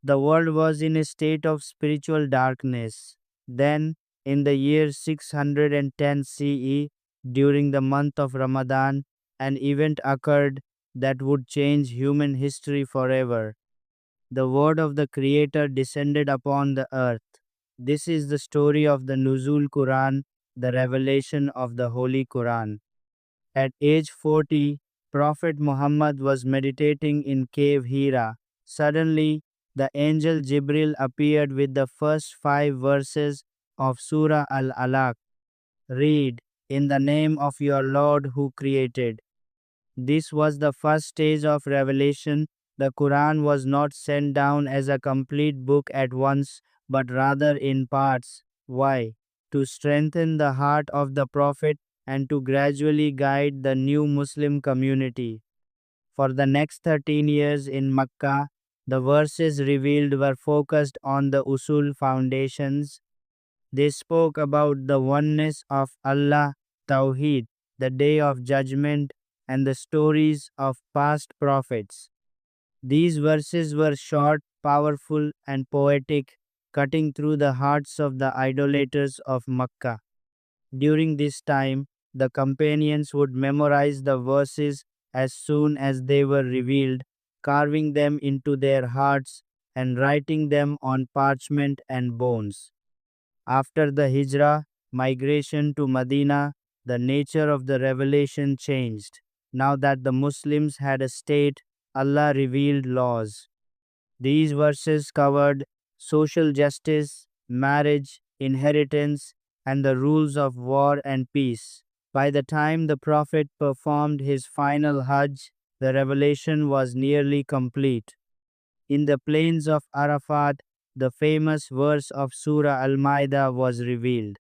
The world was in a state of spiritual darkness. Then, in the year 610 CE, during the month of Ramadan, an event occurred that would change human history forever. The word of the Creator descended upon the earth. This is the story of the Nuzul Quran, the revelation of the Holy Quran. At age 40, Prophet Muhammad was meditating in cave Hira. Suddenly, the angel Jibril appeared with the first 5 verses of Surah Al-Alaq. Read, "In the name of your Lord who created." This was the first stage of revelation. The Quran was not sent down as a complete book at once, but rather in parts. Why? To strengthen the heart of the Prophet and to gradually guide the new Muslim community. For the next 13 years in Makkah, the verses revealed were focused on the Usul foundations. They spoke about the oneness of Allah, Tawheed, the day of judgment, and the stories of past prophets. These verses were short, powerful, and poetic, cutting through the hearts of the idolaters of Makkah. During this time, the companions would memorize the verses as soon as they were revealed, carving them into their hearts and writing them on parchment and bones. After the Hijrah, migration to Medina, the nature of the revelation changed. Now that the Muslims had a state, Allah revealed laws. These verses covered social justice, marriage, inheritance, and the rules of war and peace. By the time the Prophet performed his final Hajj, the revelation was nearly complete. In the plains of Arafat, the famous verse of Surah Al Ma'idah was revealed.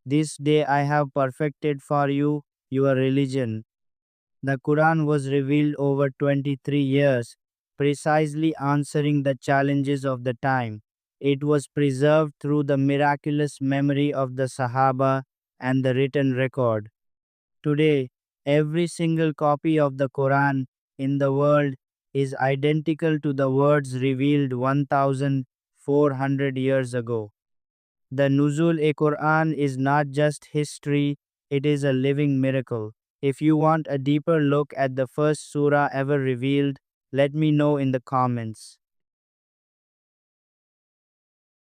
"This day I have perfected for you your religion." The Quran was revealed over 23 years, precisely answering the challenges of the time. It was preserved through the miraculous memory of the Sahaba and the written record. Today, every single copy of the Quran in the world is identical to the words revealed 1400 years ago. The Nuzul-e-Quran is not just history, it is a living miracle. If you want a deeper look at the first surah ever revealed, let me know in the comments.